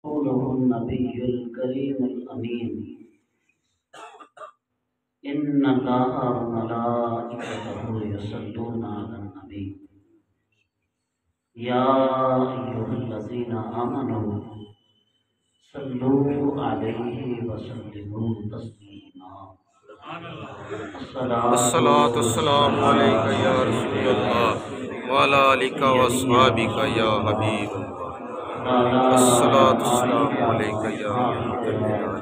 رسوله النبي الكريم الأمين إن الله وملائكته يصلون على النبي يا أيها الذين آمنوا صلوا عليه وسلموا تسليما الصلاة الصلاة والسلام عليك والسلام يا عليك رسول يا الله وعلى آلك سيدي يا وأصحابك يا رسول حبيب الله الله. وعلى الصلاة والسلام آلك عليك يا وأصحابك رحمة يا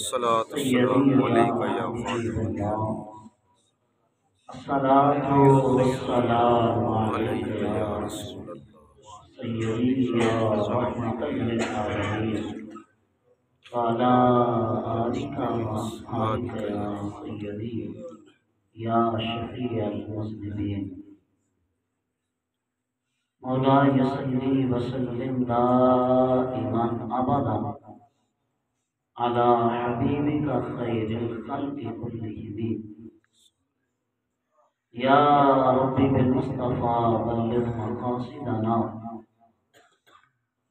للعالمين. الصلاة سيدي والسلام يا عليك يا حبيب خاتم الله النبيين. الصلاة والسلام عليك عليك يا يا رسول الله سيدي يا رحمة للعالمين وعلى آلك وأصحابك وأصحابك يا يا خاتم سيدي يا شفيع المذنبين مولاي صل وسلم دائما أبدا على حبيبك خير الخلق كلهم يا ربي بالمصطفى بلغ مقاصدنا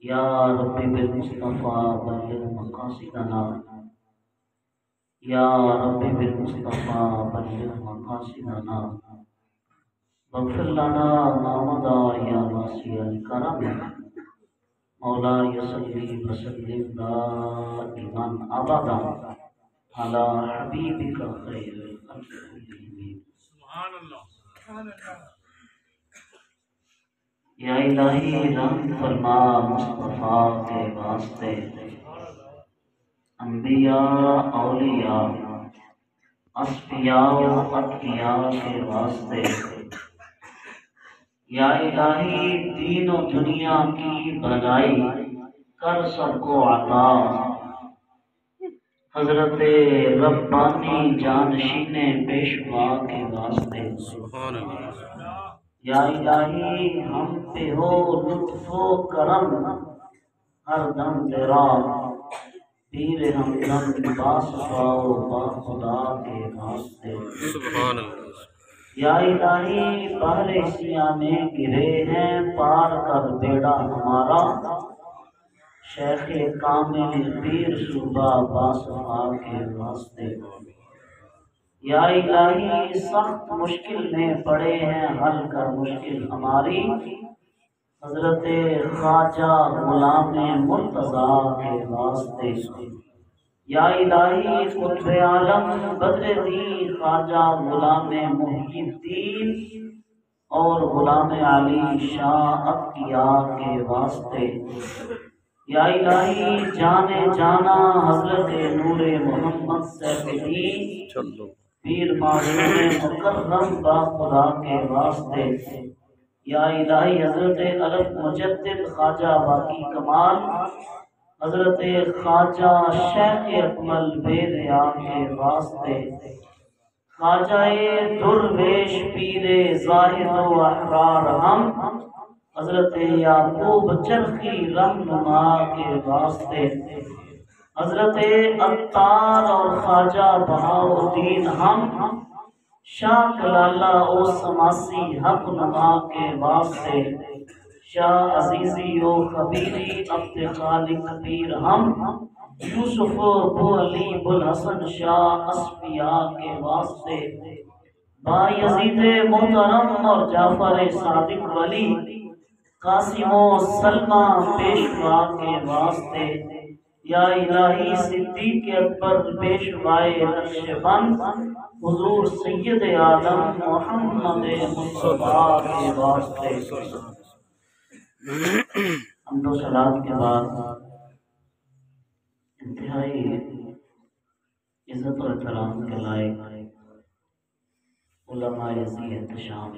يا ربي بالمصطفى بلغ مقاصدنا يا ربي بالمصطفى بلغ مقاصدنا واغفر لنا ما مضى يا واسع الكرم مولاي صل وسلم دائما ابدا على حبيبك خير الخلق كلهم سبحان اللہ یا الہی رحم فرما مصطفیٰ کے واسطے انبیاء اولیاء اصفیاء و اتقیاء کے واسطے یا الہی دین و دنیا کی بھلائی کر سب کو عطا حضرت ربانی جانشین پیشوا کے واسطے سبحان اللہ. یا الہی ہم پہ ہو لطف و کرم ہر دم تیرا پیر ہمدم باصفا و با خدا کے واسطے سبحان اللہ. یا الہی بحر سیاہ میں گرے ہیں پار کر بیڑا ہمارا شیخ کامل پیر صوبہ باصفا کے واسطے یا الہی سخت مشکل میں پڑے ہیں حل کر مشکل ہماری حضرت خواجہ غلام مرتضیٰ کے واسطے یا الہی قطب عالم بدر دین خواجہ غلام محی الدین اور غلام علی شاہ عطیہ کے واسطے یا الہی جانے جانا حضرت نور محمد سیف الدین چلو. پیر معصوم مکرم با خدا کے واسطے یا الہی حضرت الف مجدد خواجہ باقی کمال حضرت خواجہ شیخ اکمل بے ریا کے واسطے خواجہ درویش پیر زاہد و احرار ہم حضرت یعقوب چرخی رہنما کے واسطے حضرت عطار اور خواجہ بہاؤالدین ہم شاہ کلالہ او سماسی حق نما کے واسطے شاہ عزیزی و خبیری عبد خالق پیر ہم یوسف ابو علی بوالحسن شاہ اصفیاء کے واسطے بایزید محترم اور جعفر صادق ولی قاسم و سلمہ پیشوا کے واسطے یا الہی صدیق اکبر پیشوائے نقش بند حضور سید عالم محمد مصطفیٰ کے واسطے حمد و صلات کے بعد انتہائی عزت و احترام کے لائق علماء ذی احتشام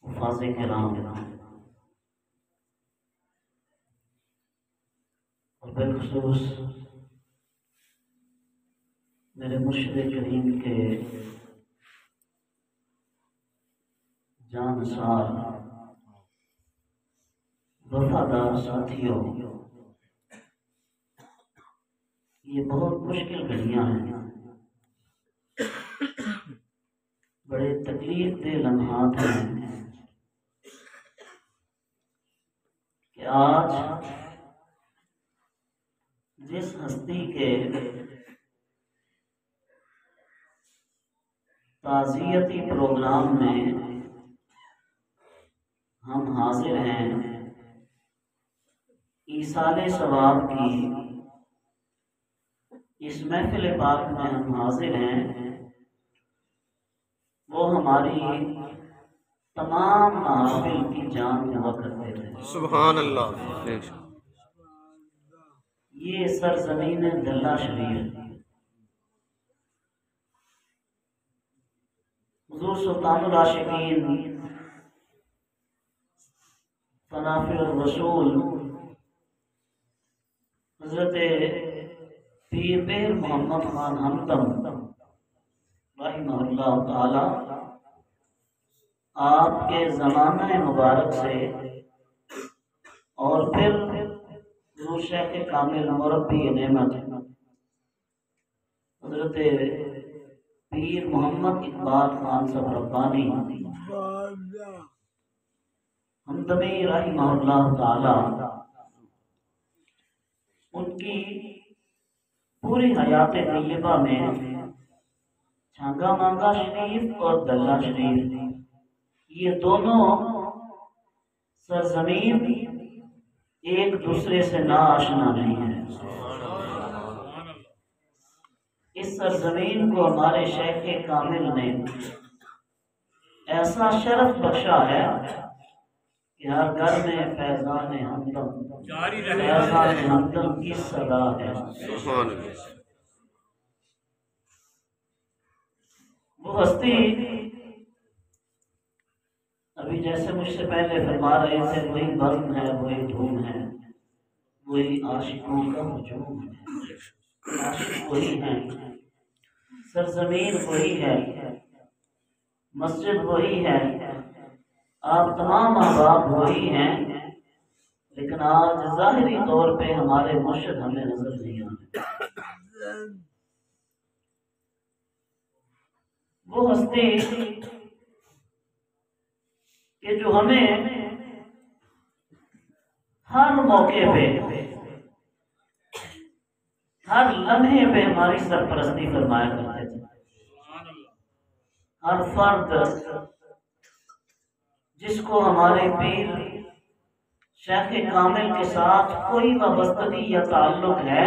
حفاظ کرام اور بالخصوص میرے مرشد کریم کے جانسار وفادار ساتھیوں، یہ بہت مشکل گھڑیاں ہیں، بڑے تکلیف دہ لمحات ہیں کہ آج جس ہستی کے تعزیتی پروگرام میں ہم حاضر ہیں، ایصال ثواب کی اس محفل پاک میں ہم حاضر ہیں، وہ ہماری تمام محافل کی جان ہوا کرتے تھے۔ سبحان اللہ۔ یہ سرزمین دلہ شریف حضور سلطان العاشقین فنافع الرسول حضرت پیر بیر محمد خان ہمدم رحمہ اللہ تعالی آپ کے زمانہ مبارک سے اور پھر حضور شیخ کامل مربی نعمت حضرت پیر محمد اقبال خان صاحب ربانی ہمدمی رحمہ اللہ تعالی ان کی پوری حیات طیبہ میں چھانگا مانگا شریف اور دلہ شریف یہ دونوں سرزمین ایک دوسرے سے ناآشنا نہیں ہے۔ اس سرزمین کو ہمارے شیخ کامل نے ایسا شرف بخشا ہے کہ ہر گھر میں فیضان ہمدم فیضان ہمدم کی صدا ہے۔ وہ ہستی ابھی جیسے مجھ سے پہلے فرما رہے تھے، وہی بزم ہے، وہی دھوم ہے، وہی عاشقوں کا ہجوم ہے۔ عاشق وہی ہیں، سرزمین وہی ہے، مسجد وہی ہے، آپ تمام احباب وہی ہیں، لیکن آج ظاہری طور پہ ہمارے مرشد ہمیں نظر نہیں آتے۔ وہ ہستی کہ جو ہمیں ہر موقع پہ ہر لمحے پہ ہماری سرپرستی فرمایا کرتے تھے۔ ہر فرد جس کو ہمارے پیر شیخ کامل کے ساتھ کوئی وابستگی یا تعلق ہے،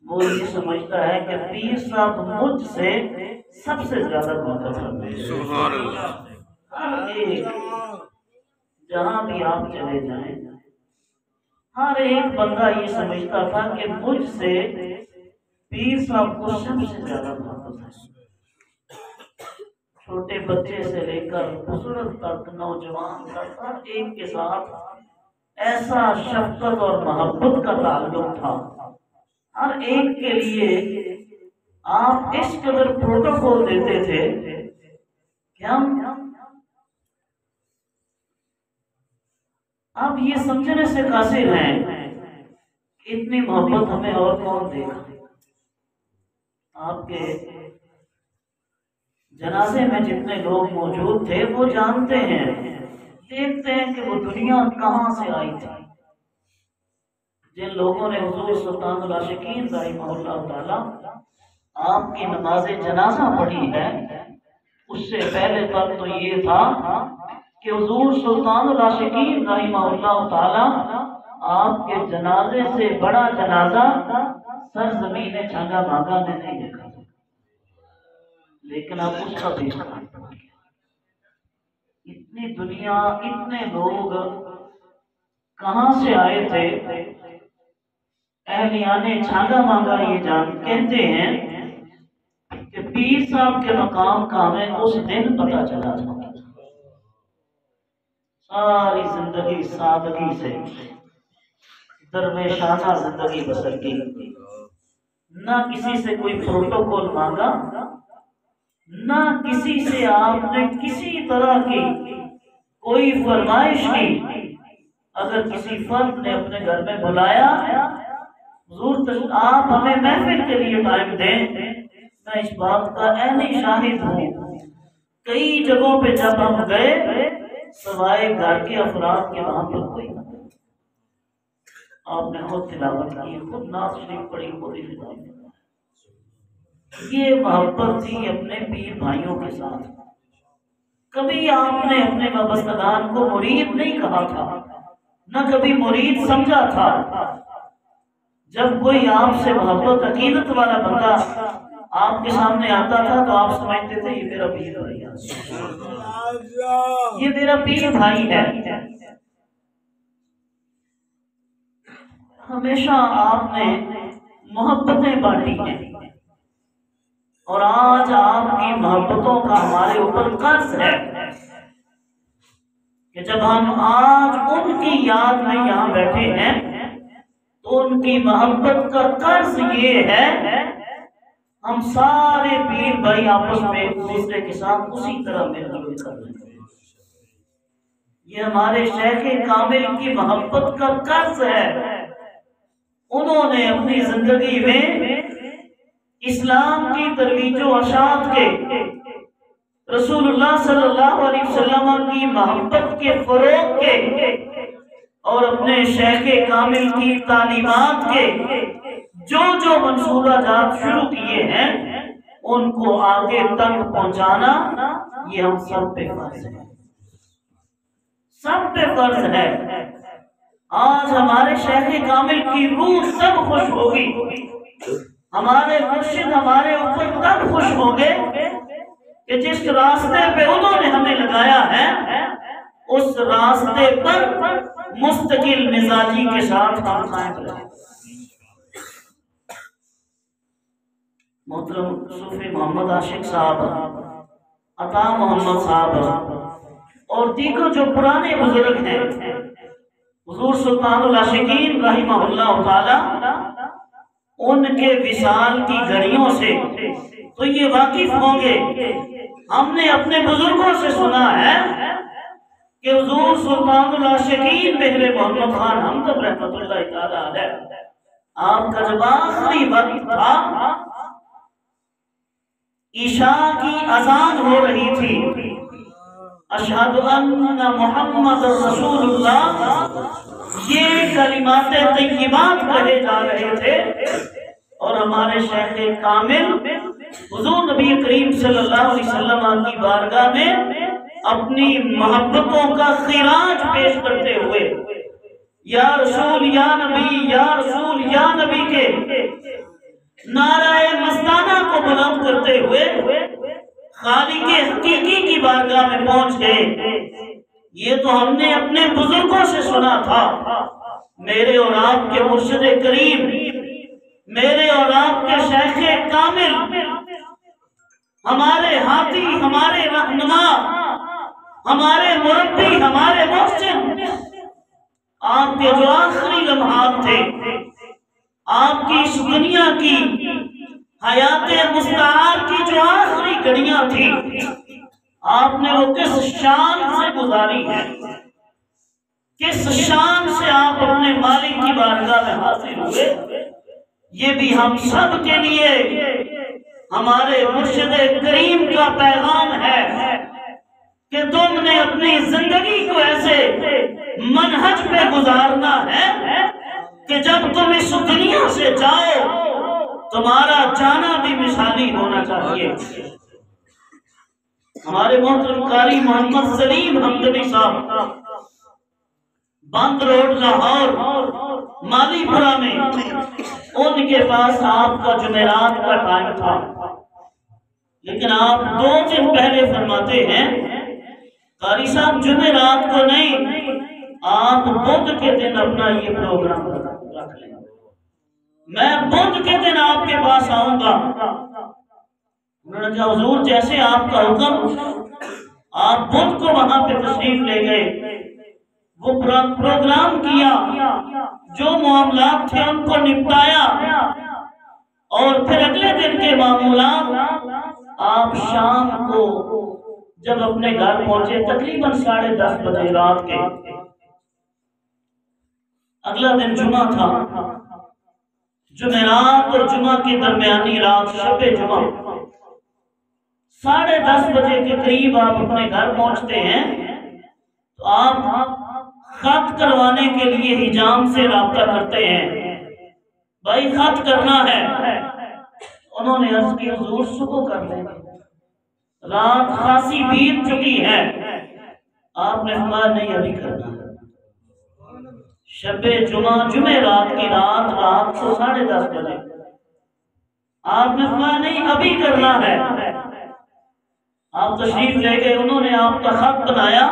وہ یہ سمجھتا ہے کہ پیر صاحب مجھ سے سب سے زیادہ محبت ہے۔ سبحان اللہ۔ ہر ایک جہاں بھی آپ چلے جائیں، ہر ایک بندہ یہ سمجھتا تھا کہ مجھ سے پیر صاحب کو سب سے زیادہ محبت ہے۔ چھوٹے بچے سے لے کر بزرگ تک، نوجوان تک، ہر ایک کے ساتھ ایسا شفقت اور محبت کا تعلق تھا۔ ہر ایک کے لیے آپ اس قدر پروٹوکول دیتے تھے کہ ہم اب یہ سمجھنے سے قاصر ہیں کہ اتنی محبت ہمیں اور کون دے گا۔ آپ کے جنازے میں جتنے لوگ موجود تھے وہ جانتے ہیں، دیکھتے ہیں کہ وہ دنیا کہاں سے آئی تھی۔ جن لوگوں نے حضور سلطان العاشقین رحمہ اللہ تعالی آپ کی نماز جنازہ پڑھی ہے، اس سے پہلے تک تو یہ تھا کہ حضور سلطان العاشقین رحمہ اللہ تعالی آپ کے جنازے سے بڑا جنازہ سرزمین چھانگا مانگا نے نہیں دیکھا، لیکن اب اس کا بھی اتنی دنیا، اتنے لوگ کہاں سے آئے تھے۔ اہلیان چھانگا مانگا یہ جان کہتے ہیں کہ پیر صاحب کے مقام کا ہمیں اس دن پتہ چلا تھا۔ ساری زندگی سادگی سے درویشانہ زندگی بسر کی، نہ کسی سے کوئی پروٹوکول مانگا، نہ کسی سے آپ نے کسی طرح کی کوئی فرمائش کی۔ اگر کسی فرد نے اپنے گھر میں بلایا، حضور آپ ہمیں محفل کے لیے ٹائم دیں، میں اس بات کا عینی شاہد ہوں۔ کئی جگہوں پہ جب ہم گئے، سوائے گھر کے افراد کے وہاں پر کوئی نہ، آپ نے خود تلاوت کی، خود نعت شریف پڑھی، خود ہی خطاب کیا۔ یہ محبت تھی اپنے پیر بھائیوں کے ساتھ۔ کبھی آپ نے اپنے وابستگان کو مرید نہیں کہا تھا، نہ کبھی مرید سمجھا تھا۔ جب کوئی آپ سے محبت عقیدت والا بندہ آپ کے سامنے آتا تھا تو آپ سمجھتے تھے یہ میرا پیر بھائی ہے، یہ میرا پیر بھائی ہے۔ ہمیشہ آپ نے محبتیں بانٹی ہیں، اور آج آپ کی محبتوں کا ہمارے اوپر قرض ہے کہ جب ہم آج ان کی یاد میں یہاں بیٹھے ہیں تو ان کی محبت کا قرض یہ ہے ہم سارے پیر بھائی آپس میں ایک دوسرے کے ساتھ اسی طرح مل جل کر رہے ہیں۔ یہ ہمارے شیخ کامل کی محبت کا قرض ہے۔ انہوں نے اپنی زندگی میں اسلام کی ترویج و ارشاد کے، رسول اللہ صلی اللہ علیہ وسلم کی محبت کے فروغ کے، اور اپنے شیخ کامل کی تعلیمات کے جو منصورہ جات شروع کیے ہیں ان کو آگے تک پہنچانا یہ ہم سب پہ فرض ہے، سب پہ فرض ہے۔ آج ہمارے شیخ کامل کی روح تب خوش ہوگی، ہمارے مرشد ہمارے اوپر تب خوش ہوں گے کہ جس راستے پہ انہوں نے ہمیں لگایا ہے اس راستے پر مستقل مزاجی کے ساتھ ہم قائم رہیں۔ محترم صوفی محمد عاشق صاحب، عطا محمد صاحب اور دیگر جو پرانے بزرگ ہیں، حضور سلطان العاشقین رحمہ اللہ تعالی، ان کے وصال کی گھڑیوں سے تو یہ واقف ہوں گے۔ ہم نے اپنے بزرگوں سے سنا ہے کہ حضور سلطان العاشقین مہر محمد خان حمدم رحمۃ اللہ تعالی علیہ، آپ کا جب آخری وقت تھا، عشاء کی اذان ہو رہی تھی، اشہد ان محمد رسول اللہ، یہ کلمات طیبات کہے جا رہے تھے، اور ہمارے شیخ کامل حضور نبی کریم صلی اللہ علیہ وسلم کی بارگاہ میں اپنی محبتوں کا خراج پیش کرتے ہوئے یا رسول یا نبی، یا رسول یا نبی کے نعرہ مستانہ کو بلند کرتے ہوئے خالق حقیقی کی بارگاہ میں پہنچ گئے۔ یہ تو ہم نے اپنے بزرگوں سے سنا تھا۔ میرے اور آپ کے مرشد کریم، میرے اور آپ کے شیخ کامل، ہمارے ہاتھی، ہمارے رہنما، ہمارے مربی، ہمارے محسن، آپ کے جو آخری لمحات تھے، آپ کی اس دنیا کی حیات مستعار کی جو آخری گھڑیاں تھی، آپ نے وہ کس شان سے گزاری ہے، کس شان سے آپ اپنے مالک کی بارگاہ میں حاضر ہوئے، یہ بھی ہم سب کے لیے ہمارے مرشد کریم کا پیغام ہے کہ تم نے اپنی زندگی کو ایسے منہج پہ گزارنا ہے کہ جب تم اس دنیا سے جاؤ تمہارا جانا بھی مثالی ہونا چاہیے۔ ہمارے محترم قاری محمد سلیم حمدمی صاحب، بند روڈ لاہور مالی پورہ میں، ان کے پاس آپ کا جمعرات کا ٹائم تھا، لیکن آپ 2 دن پہلے فرماتے ہیں قاری صاحب جمعرات کو نہیں، آپ بدھ کے دن اپنا یہ پروگرام رکھ لیں، میں بدھ کے دن آپ کے پاس آؤں گا۔ انہوں نے کہا حضور جیسے آپ کا حکم، آپ بدھ کو وہاں پہ تشریف لے گئے، وہ پروگرام کیا، جو معاملات تھے ان کو نپٹایا، اور پھر اگلے دن کے معمولات آپ شام کو جب اپنے گھر پہنچے تقریباً 10:30 بجے رات کے، اگلا دن جمعہ تھا، جمعرات اور جمعہ کی درمیانی رات شب جمعہ، 10:30 بجے کے قریب آپ اپنے گھر پہنچتے ہیں تو آپ خط کروانے کے لیے حجام سے رابطہ کرتے ہیں، بھائی خط کرنا ہے۔ انہوں نے عرض کی حضور صبح کر لیں، رات خاصی بیت چکی ہے۔ آپ نے فرمایا نہیں ابھی کرنا ہے۔ شب جمعہ رات کی رات کو 10:30 بجے آپ نے فرمایا نہیں ابھی کرنا ہے۔ آپ تشریف لے گئے، انہوں نے آپ کا خط بنایا،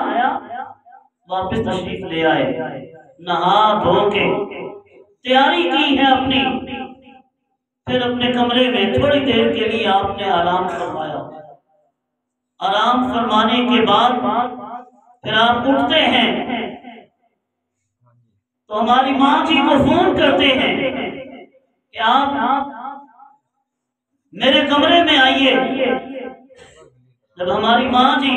واپس تشریف لے آئے، نہا دھو کے تیاری کی ہے اپنی، پھر اپنے کمرے میں تھوڑی دیر کے لیے آپ نے آرام فرمایا۔ آرام فرمانے کے بعد پھر آپ اٹھتے ہیں تو ہماری ماں جی کو فون کرتے ہیں کہ آپ میرے کمرے میں آئیے۔ جب ہماری ماں جی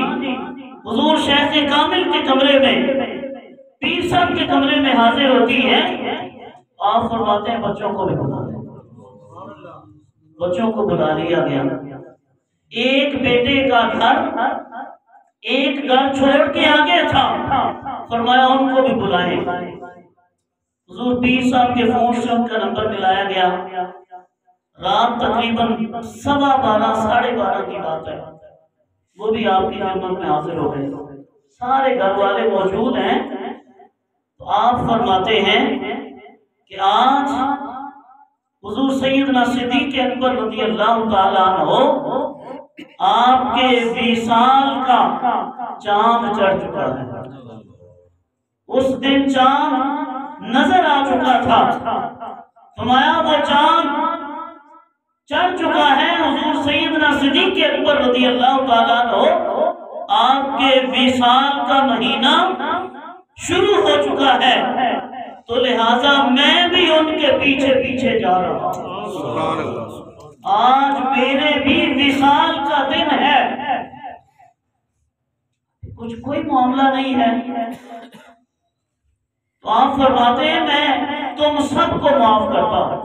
حضور شیخ کامل کے کمرے میں، پیر صاحب کے کمرے میں حاضر ہوتی ہے، آپ فرماتے ہیں بچوں کو بھی بلا دیں۔ بچوں کو بلا لیا گیا۔ ایک بیٹے کا ایک گھر چھوڑ کے آگے تھا، فرمایا ان کو بھی بلائیں۔ حضور پیر صاحب کے فون سے ان کا نمبر ملایا گیا۔ رات تقریباً 12:15 12:30 کی بات ہے، وہ بھی آپ کی خدمت میں حاضر ہو گئے، سارے گھر والے موجود ہیں۔ تو آپ فرماتے ہیں کہ آج حضور سیدنا صدیق اکبر رضی اللہ تعالیٰ عنہ آپ کے وصال کا چاند چڑھ چکا ہے۔ اس دن چاند نظر آ چکا تھا، فرمایا وہ چاند چڑھ چکا ہے۔ حضور سیدنا صدیق اکبر رضی اللہ تعالیٰ عنہ آپ کے وصال کا مہینہ شروع ہو چکا ہے، تو لہٰذا میں بھی ان کے پیچھے پیچھے جا رہا ہوں۔ آج میرے بھی وصال کا دن ہے، کوئی معاملہ نہیں ہے۔ تو آپ فرماتے ہیں میں تم سب کو معاف کرتا ہوں،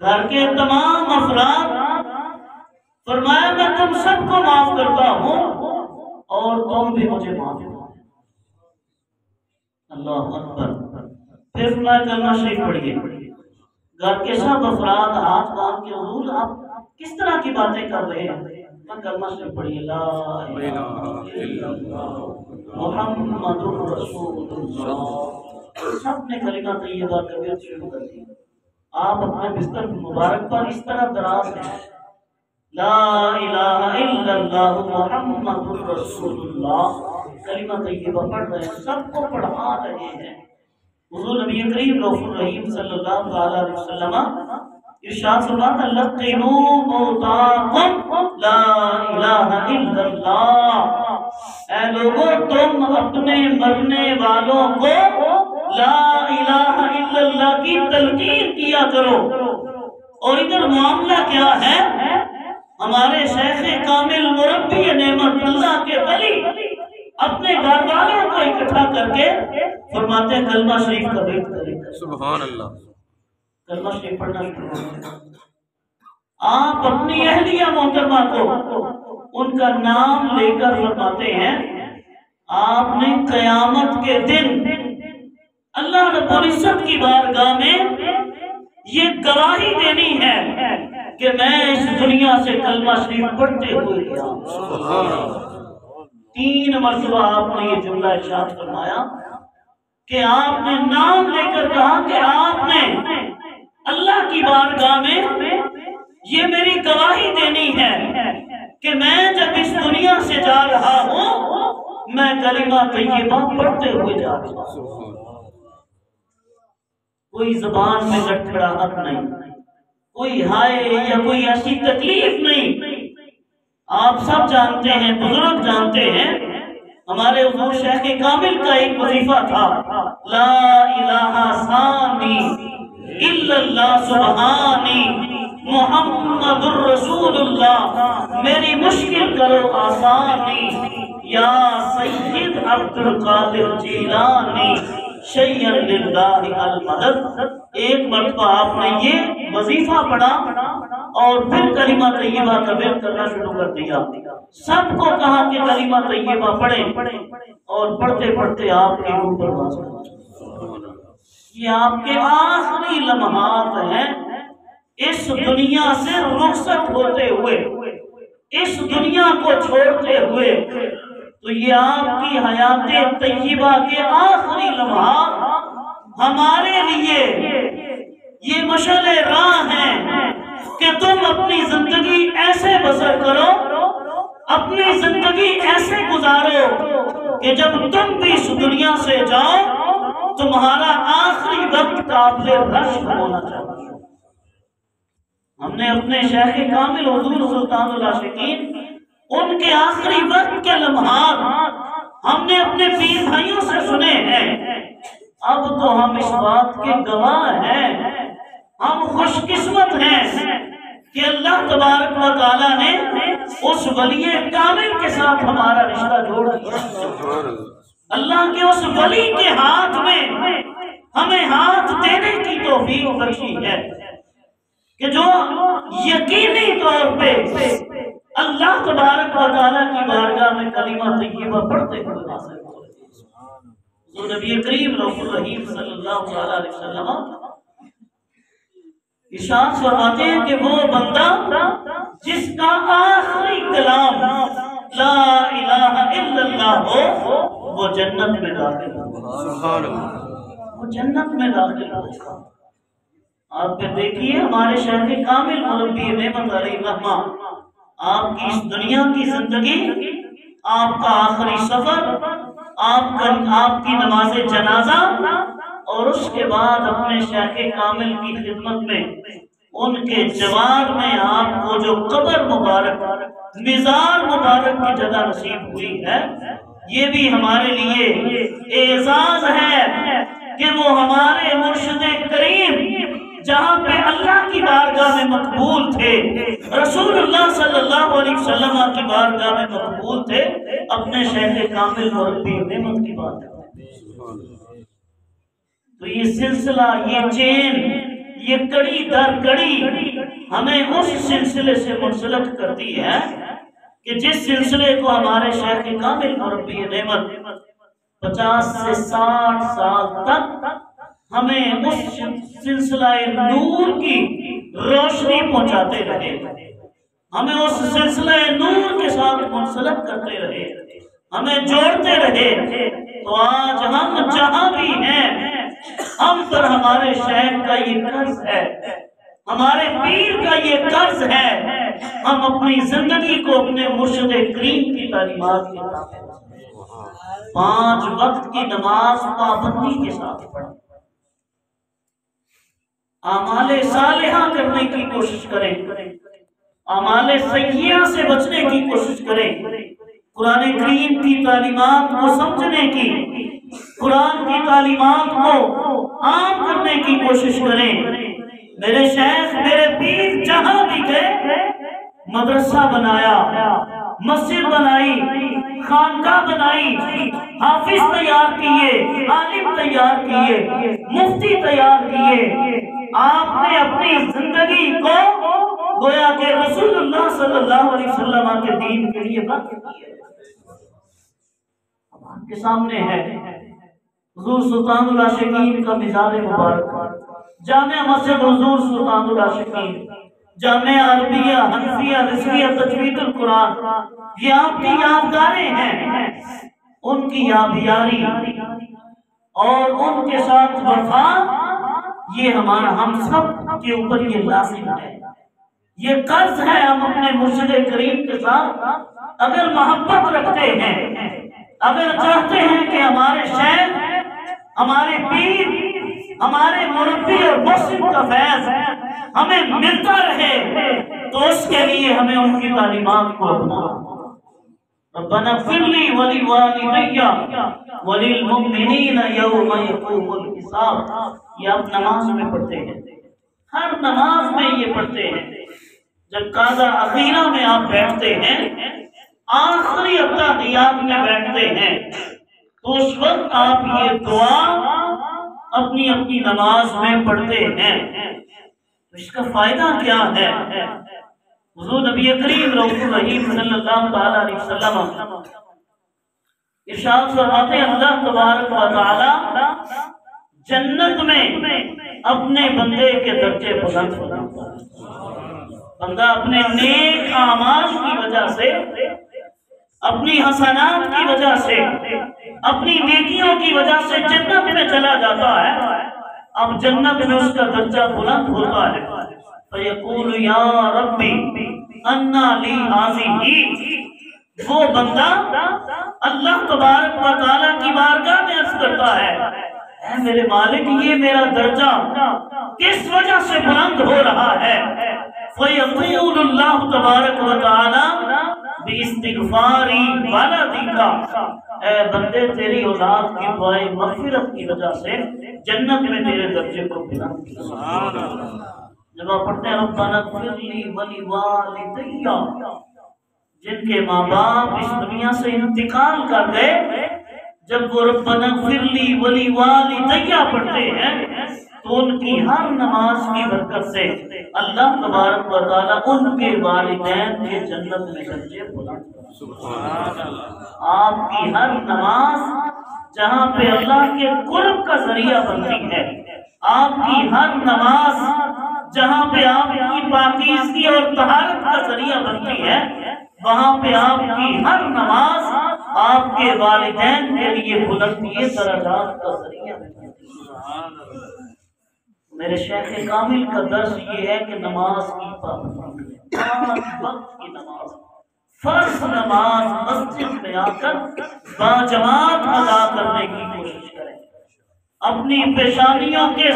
گھر کے تمام افراد، فرمایا میں تم سب کو معاف کرتا ہوں اور تم بھی مجھے معاف کرو۔ اللہ اکبر۔ پھر میں کلمہ شریف پڑھیے۔ گھر کے سب افراد ہاتھ باندھ کے حضور آپ کس طرح کی باتیں کر رہے ہیں؟ میں کلمہ شریف پڑھیے، لا الہ الا اللہ محمد رسول اللہ۔ سب نے کلمہ طیبہ کبیرت شروع کر دی۔ آپ اپنے بستر مبارک پر اس طرح دراز ہیں، لا الہ الا اللہ محمد رسول اللہ، کلمہ طیبہ پڑھ رہے ہیں، سب کو پڑھا رہے ہیں۔ حضور نبی کریم رؤوف الرحیم صلی اللہ تعالی علیہ وسلم ارشاد فرماتا لقنوا موتاکم لا الہ الا اللہ، اے لوگوں تم اپنے مرنے والوں کو لا الہ الا اللہ کی تلقین کیا کرو۔ اور ادھر معاملہ کیا ہے؟ ہمارے شیخ کامل مربی نعمت اللہ کے ولی اپنے گھر والوں کو اکٹھا کر کے فرماتے ہیں کلمہ شریف کا بیت کریں۔ سبحان اللہ۔ کلمہ شریف پڑھنا شروع کریں۔ آپ اپنی اہلیہ محترمہ کو ان کا نام لے کر فرماتے ہیں آپ نے قیامت کے دن اللہ رب العزت کی بارگاہ میں یہ گواہی دینی ہے کہ میں اس دنیا سے کلمہ شریف پڑھتے ہوئے گیا۔ 3 مرتبہ آپ نے یہ جملہ ارشاد فرمایا کہ آپ نے نام لے کر کہا کہ آپ نے اللہ کی بارگاہ میں یہ میری گواہی دینی ہے کہ میں جب اس دنیا سے جا رہا ہوں میں کلمہ طیبہ پڑھتے ہوئے جا رہا ہوں۔ کوئی زبان میں لڑکھڑاہٹ نہیں، کوئی ہائے یا کوئی ایسی تکلیف نہیں۔ آپ سب جانتے ہیں، بزرگ جانتے ہیں، ہمارے حضور شیخ کامل کا ایک وظیفہ تھا، لا الہ ثانی الا اللہ سبحانی محمد الرسول اللہ، میری مشکل کرو آسانی یا سید عبد القادر جیلانی شیئن للہ المدد، ایک مرتبہ آپ نے یہ وظیفہ پڑھا اور پھر کلمہ طیبہ کا ورد کرنا شروع کر دیا۔ سب کو کہا کہ کلمہ طیبہ پڑھیں، اور پڑھتے پڑھتے آپ کی روح پرواز کر، یہ آپ کے آخری لمحات ہیں اس دنیا سے رخصت ہوتے ہوئے، اس دنیا کو چھوڑتے ہوئے، تو یہ آپ کی حیات طیبہ کے آخری لمحات ہمارے لیے یہ مشعل راہ ہیں کہ تم اپنی زندگی ایسے بسر کرو، اپنی زندگی ایسے گزارو کہ جب تم بھی اس دنیا سے جاؤ تمہارا آخری وقت قابل رشک ہونا چاہیے۔ ہم نے اپنے شیخ کامل حضور سلطان العاشقین ان کے آخری وقت کے لمحات ہم نے اپنے پیر بھائیوں سے سنے ہیں، اب تو ہم اس بات کے گواہ ہیں، ہم خوش قسمت ہیں کہ اللہ تبارک و تعالیٰ نے اس ولی کامل کے ساتھ ہمارا رشتہ جوڑ دیا۔ اللہ کے اس ولی کے ہاتھ میں ہمیں ہاتھ دینے کی توفیق بخشی ہے کہ جو یقینی طور پہ اللہ تبارک و تعالیٰ کی بارگاہ میں کلمہ طیبہ پڑھتے ہوئے حاصل ہوئے۔ تو نبی کریم رسول الرحیم صلی اللہ علیہ وسلم ارشاد فرماتے ہیں کہ وہ بندہ جس کا آخری کلام لا الہ الا اللہ ہو وہ جنت میں داخل ہوگا، وہ جنت میں داخل ہوگا۔ آپ پہ دیکھیے ہمارے شیخ کامل مربی نعمت علیہ الرحمہ، آپ کی اس دنیا کی زندگی، آپ کا آخری سفر، آپ کی نماز جنازہ، اور اس کے بعد اپنے شیخ کامل کی خدمت میں ان کے جوار میں آپ کو جو قبر مبارک، مزار مبارک کی جگہ نصیب ہوئی ہے، یہ بھی ہمارے لیے اعزاز ہے کہ وہ ہمارے مرشد کریم جہاں پہ اللہ کی بارگاہ میں مقبول تھے، رسول اللہ صلی اللہ علیہ وسلم کی بارگاہ میں مقبول تھے، اپنے شیخ کامل مربی نعمت کی بات ہے۔ تو یہ سلسلہ، یہ چین، یہ کڑی در کڑی ہمیں اس سلسلے سے منسلک کرتی ہے کہ جس سلسلے کو ہمارے شیخ کامل مربی نعمت 50 سے 60 سال تک ہمیں اس سلسلہ نور کی روشنی پہنچاتے رہے، ہمیں اس سلسلہ نور کے ساتھ منسلک کرتے رہے، ہمیں جوڑتے رہے۔ تو آج ہم جہاں بھی ہیں ہم پر ہمارے شیخ کا یہ قرض ہے، ہمارے پیر کا یہ قرض ہے، ہم اپنی زندگی کو اپنے مرشد کریم کی تعلیمات کے ساتھ 5 وقت کی نماز پابندی کے ساتھ پڑھیں، اعمال صالحہ کرنے کی کوشش کریں، اعمال سیئہ سے بچنے کی کوشش کریں، قرآن کریم کی تعلیمات کو سمجھنے کی، قرآن کی تعلیمات کو عام کرنے کی کوشش کریں۔ میرے شیخ، میرے پیر جہاں بھی گئے مدرسہ بنایا، مسجد بنائی، خانقاہ بنائی، حافظ تیار کیے، عالم تیار کیے، مفتی تیار کیے۔ آپ نے اپنی زندگی کو گویا کہ رسول اللہ صلی اللہ علیہ وسلم کے دین کے لیے وقف کیا۔ اب آپ کے سامنے ہے حضور سلطان العاشقین کا مزار مبارک، جامع مسجد حضور سلطان العاشقین، جامع عربیہ، حنفیہ، رضویہ، تجوید القرآن، یہ آپ کی یادگاریں ہیں، ان کی یادیاری اور ان کے ساتھ وفا، یہ ہمارا ہم سب کے اوپر یہ لازم ہے، یہ قرض ہے۔ ہم اپنے مرشد کریم کے ساتھ اگر محبت رکھتے ہیں، اگر چاہتے ہیں کہ ہمارے شیخ، ہمارے پیر، ہمارے مربی اور مرشد کا فیض ہمیں ملتا رہے، تو اس کے لیے ہمیں ان کی تعلیمات کو اپنانا۔ ربنا اغفر لی ولوالدی وللمؤمنین یوم یقوم الحساب، یہ آپ نماز میں پڑھتے ہیں، ہر نماز میں یہ پڑھتے ہیں۔ جب قاضا اخیرہ میں آپ بیٹھتے ہیں، آخری التحیات میں بیٹھتے ہیں، تو اس وقت آپ یہ دعا اپنی اپنی نماز میں پڑھتے ہیں، تو اس کا فائدہ کیا ہے؟ حضور نبی کریم رؤوف الرحیم صلی اللہ تعالی علیہ وسلم ارشاد فرماتے ہیں اللہ تبارک و تعالی جنت میں اپنے بندے کے درجے بلند فرماتا ہے۔ بندہ اپنے نیک اعمال کی وجہ سے، اپنی حسنات کی وجہ سے، اپنی نیکیوں کی وجہ سے جنت میں چلا جاتا ہے۔ اب جنت میں اس کا درجہ بلند ہوتا ہے، فَيَقُولُ يَا رَبِّ أَنَّى لِي هَٰذِهِ، وہ بندہ اللہ تبارک و تعالیٰ کی بارگاہ میں عرض کرتا ہے، اے میرے مالک یہ میرا درجہ کس وجہ سے بلند ہو رہا ہے؟ فَيَقُولُ اللَّهُ تبارک و تعالیٰ بِاسْتِغْفَارِ وَلَدِكَ، اے بندے تیری اولاد کی دعائے مغفرت کی وجہ سے جنت میں تیرے درجے کو بلند کیا۔ جب آپ پڑھتے ہیں ربنا اغفر لی ولوالدی، جن کے ماں باپ اس دنیا سے انتقال کر گئے، جب وہ ربنا اغفر لی ولوالدی پڑھتے ہیں تو ان کی ہر نماز کی برکت سے اللہ تبارک و تعالیٰ ان کے والدین کے جنت میں درجے بلند کرتا ہے۔ آپ کی ہر نماز جہاں پہ اللہ کے قرب کا ذریعہ بنتی ہے، آپ کی ہر نماز جہاں پہ آپ کی پاکیزگی اور طہارت کا ذریعہ بنتی ہے، وہاں پہ آپ کی ہر نماز آپ کے والدین کے لیے بلندی درجات کا ذریعہ بنتی ہے۔ میرے شیخ کامل کا درس یہ ہے کہ نماز کی پابندی، 5 وقت کی نماز، فرض نماز مسجد میں آ کر باجماعت ادا کرنے کی کوشش کریں۔ اپنی پیشانیوں کے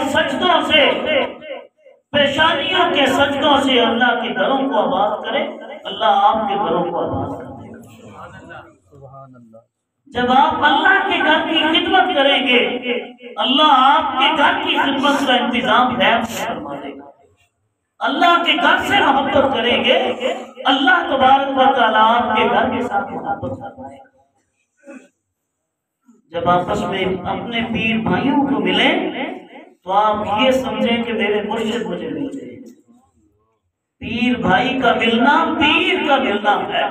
سجدوں سے اللہ کے گھروں کو آباد کریں، اللہ آپ کے گھروں کو آباد کر دے گا۔ جب آپ اللہ کے گھر کی خدمت کریں گے، اللہ آپ کے گھر کی خدمت کا انتظام فرما دے گا۔ اللہ کے گھر سے محبت کریں گے، اللہ تبارک و تعالیٰ آپ کے گھر کے ساتھ محبت فرمائے گا۔ جب آپس میں اپنے پیر بھائیوں کو ملیں تو آپ یہ سمجھیں کہ میرے مرشد مجھے ملتے ہیں۔ پیر بھائی کا ملنا پیر کا ملنا ہے،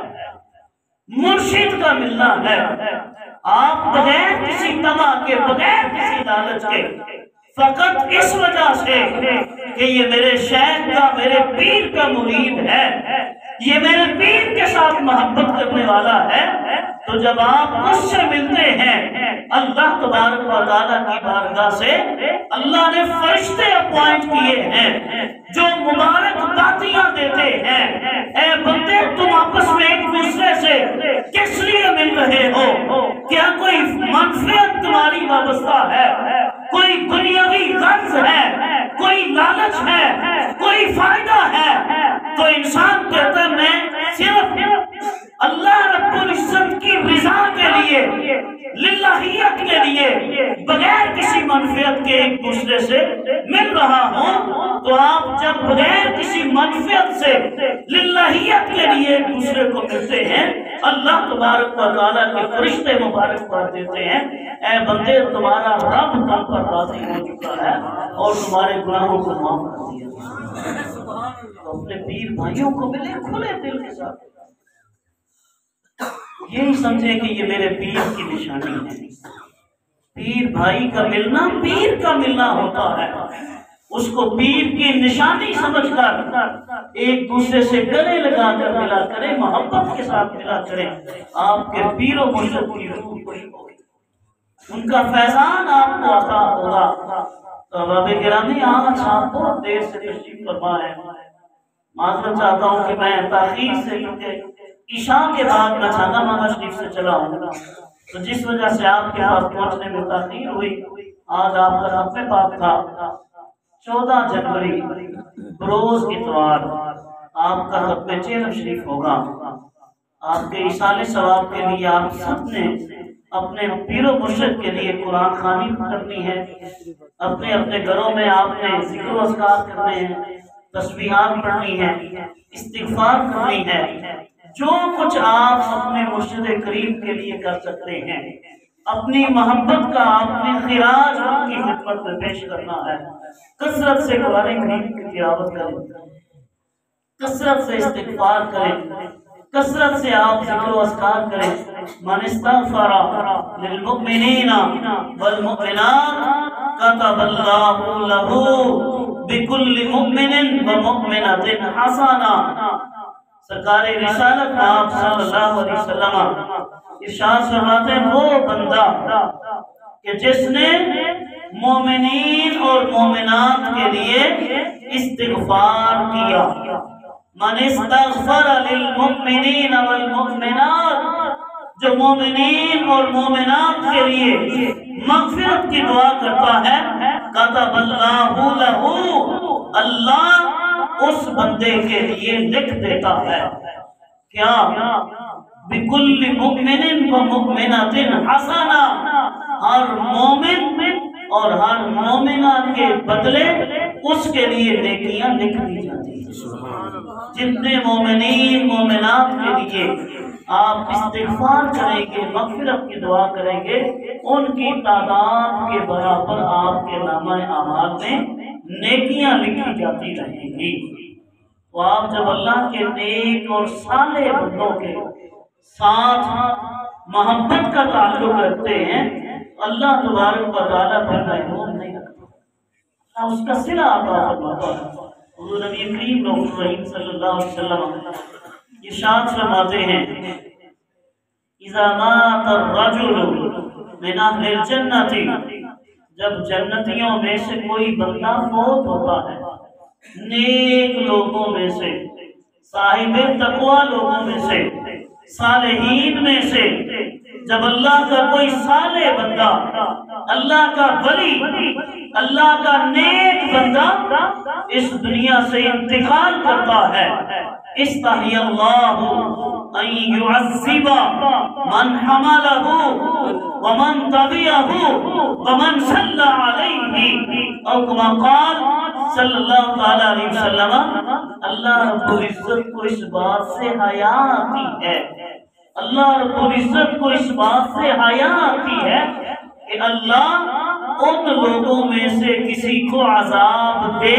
مرشد کا ملنا ہے۔ آپ بغیر کسی طمع کے، بغیر کسی لالچ کے، فقط اس وجہ سے کہ یہ میرے شیخ کا، میرے پیر کا مرید ہے، یہ میرے پیر کے ساتھ محبت کرنے والا ہے، تو جب آپ اس سے ملتے ہیں اللہ تبارک و تعالیٰ کی بارگاہ سے اللہ نے فرشتے اپوائنٹ کیے ہیں جو مبارک باتیاں دیتے ہیں، اے بندے تم آپس میں ایک دوسرے سے کس لیے مل رہے ہو؟ کیا کوئی منفعت تمہاری وابستہ ہے؟ کوئی دنیاوی غرض ہے؟ کوئی لالچ ہے؟ کوئی فائدہ ہے؟ تو انسان کہتا ہے میں صرف اللہ رب العزت کی رضا کے لیے، للہیت کے لیے، بغیر کسی منفعت کے ایک دوسرے سے مل رہا ہوں۔ تو آپ جب بغیر کسی منفعت سے للہیت کے لیے ایک دوسرے کو ملتے ہیں، اللہ تبارک و تعالیٰ کے فرشتے مبارکباد دیتے ہیں، اے بندے تمہارا رب تم پر راضی ہو چکا ہے اور تمہارے گناہوں کو معاف کر دیا۔ تو اپنے پیر بھائیوں کو ملے کھلے دل کے ساتھ، یہی سمجھے کہ یہ میرے پیر کی نشانی ہے۔ پیر بھائی کا ملنا پیر کا ملنا ہوتا ہے، اس کو پیر کی نشانی سمجھ کر ایک دوسرے سے گلے لگا کر ملا کریں، محبت کے ساتھ ملا کریں، آپ کے پیر و مرشد کی روح خوش ہوگی، ان کا فیضان آپ کو عطا ہوگا۔ تو احباب گرامی آج آپ بہت دیر سے تشریف فرما ہے، معذرت چاہتا ہوں کہ میں تاخیر سے، کیونکہ عشاء کے بعد میں چھانا مانا شریف سے چلا ہوں، تو جس وجہ سے آپ کے پاس پہنچنے میں تاخیر ہوئی۔ آج آپ کا ختم پاک تھا، 14 جنوری بروز اتوار آپ کا ختم چہرہ شریف ہوگا۔ آپ کے ایصال ثواب کے لیے آپ سب نے اپنے پیر و مرشد کے لیے قرآن خوانی کرنی ہے، اپنے اپنے گھروں میں آپ نے ذکر و اذکار کرنے ہیں، تسبیحات پڑھنی ہے، استغفار کرنی ہے، جو کچھ آپ اپنے مرشد کریم کے لیے کر سکتے ہیں اپنی محبت کا اپنی خراج ان کی خدمت میں پیش کرنا ہے۔ کثرت سے قرآن کریم کی تلاوت کریں، کثرت سے استغفار کریں، کثرت سے آپ ذکر و اذکار کریں۔ من استغفر للمؤمنین والمؤمنات كتب الله له بكل مؤمن ومؤمنة حسنة۔ سرکار رسالت آپ صلی اللہ علیہ وسلم ارشاد فرماتے ہیں وہ بندہ کہ جس نے مومنین اور مومنات کے لیے استغفار کیا، من استغفر للمؤمنین والمؤمنات، جو مومنین اور مومنات کے لیے مغفرت کی دعا کرتا ہے، کتب اللہ لہ، اللہ اس بندے کے لیے لکھ دیتا ہے کیا؟ بکل مؤمن و مؤمنۃ حسنہ، ہر مومن اور ہر مومنہ کے بدلے اس کے لیے نیکیاں لکھ دی جاتی ہیں۔ جتنے مومنین مومنات کے لیے آپ استغفار کریں گے، مغفرت کی دعا کریں گے، ان کی تعداد کے برابر آپ کے نامہ اعمال میں نیکیاں لکھی جاتی رہیں گی۔ تو آپ جب اللہ کے نیک اور صالح بندوں کے ساتھ محبت کا تعلق رکھتے ہیں، اللہ تبارک و تعالیٰ پر محروم نہیں رکھتا، اس کا صلہ عطا فرماتا ہے۔ حضور نبی کریم رسول اللہ صلی اللہ علیہ وسلم ارشاد فرماتے ہیں، اذا مات الرجل من اہل الجنۃ، جب جنتیوں میں سے کوئی بندہ فوت ہوتا ہے، نیک لوگوں میں سے، صاحب تقوی لوگوں میں سے، صالحین میں سے، جب اللہ کا کوئی صالح بندہ، اللہ کا ولی، اللہ کا نیک بندہ اس دنیا سے انتقال کرتا ہے، استحی اللہ ان يعذب من حملہ ومن تبعہ ومن صلی علیہ، او کما قال صلی اللہ علیہ وسلم۔ اللہ رب العزت کو اس بات سے حیا آتی ہے، اللہ رب العزت کو اس بات سے حیا آتی ہے کہ اللہ ان لوگوں میں سے کسی کو عذاب دے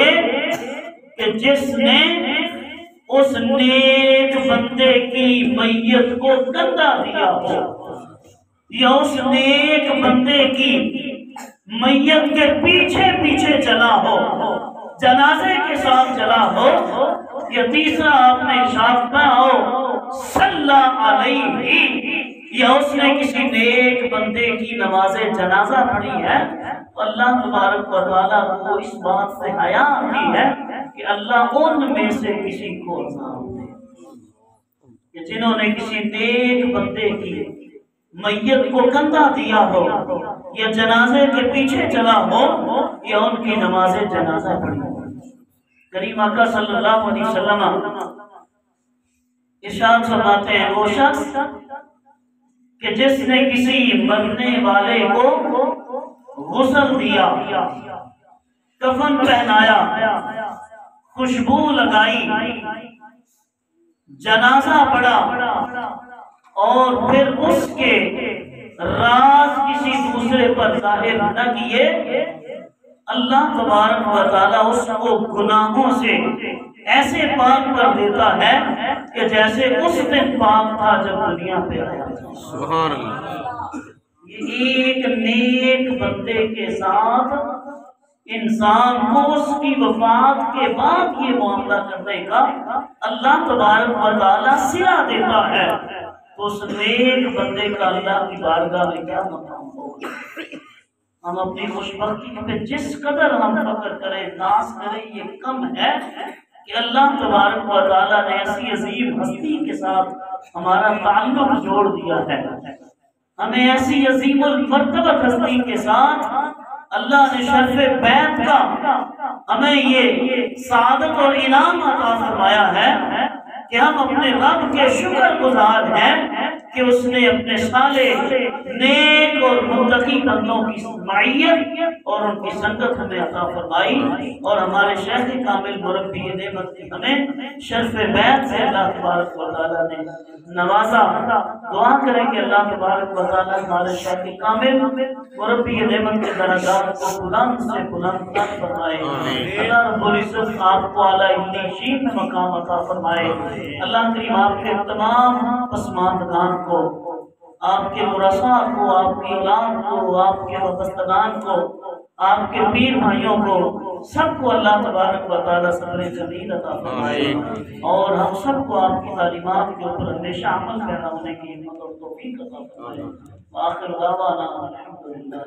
کہ جس نے اس نیک بندے کی میت کو گندہ دیا ہو، یا اس نیک بندے کی میت کے پیچھے پیچھے چلا ہو، جنازے کے ساتھ چلا ہو، یا تیسرا آپ نے ارشاد کہا ہو صلی علیہ، یا اس نے کسی نیک بندے کی نماز جنازہ پڑھی ہے، تو اللہ تبارک و تعالیٰ کو اس بات سے حیا آتی ہے کہ اللہ ان میں سے کسی کو عذاب دے کہ جنہوں نے کسی نیک بندے کی میت کو کندھا دیا ہو، یا جنازے کے پیچھے چلا ہو، یا ان کی نماز جنازہ پڑھی ہو۔ کریم آقا صلی اللہ علیہ وسلم ارشاد فرماتے ہیں، وہ شخص کہ جس نے کسی مرنے والے کو غسل دیا، کفن پہنایا، خوشبو لگائی، جنازہ پڑھا، اور پھر اس کے راز کسی دوسرے پر ظاہر نہ کیے، اللہ تبارک و تعالیٰ اس کو گناہوں سے ایسے پاک کر دیتا ہے کہ جیسے اس دن پاک تھا جب دنیا پہ آیا۔ سبحان اللہ۔ یہ ایک نیک بندے کے ساتھ انسان کو اس کی وفات کے بعد یہ معاملہ کرنے کا اللہ تبارک و تعالیٰ صلہ دیتا ہے، تو اس نیک بندے کا اللہ کی بارگاہ میں کیا مقام ہوگا۔ ہم اپنی خوش بختی پہ جس قدر ہم فخر کریں، ناز کریں، یہ کم ہے کہ اللہ تبارک و تعالیٰ نے ایسی عظیم ہستی کے ساتھ ہمارا تعلق جوڑ دیا ہے، ہمیں ایسی عظیم المرتبہ ہستی کے ساتھ اللہ نے شرف بیت کا ہمیں یہ سعادت اور انعام عطا فرمایا ہے کہ ہم اپنے رب کے شکر گزار ہیں کہ اس نے اپنے صالح نیک اور متقی بندوں کی معیت اور ان کی سنگت ہمیں عطا فرمائی، اور ہمارے شیخ کامل مربی نعمت کی ہمیں شرف بیعت سے اللہ تبارک و تعالیٰ نے نوازا۔ دعا کریں کہ اللہ تبارک و تعالیٰ ہمارے شیخ کامل مربی نعمت کے درجات کو بلند سے بلند تر فرمائے۔ اللہ رب العزت آپ کو اعلیٰ علیشین مقام عطا فرمائے۔ اللہ کریم آپ کے تمام پسماندگان کو، آپ کے مرسا کو، آپ کی اولاد کو، آپ کے وابستگان کو، آپ کے پیر بھائیوں کو، سب کو اللہ تبارک و تعالیٰ صبر جمیل عطا فرمائے، اور ہم سب کو آپ کی تعلیمات کے اوپر ہمیشہ عمل پیدا ہونے کی ہمت اور توفیق عطا فرمائے۔ وآخر دعوانا الحمدللہ۔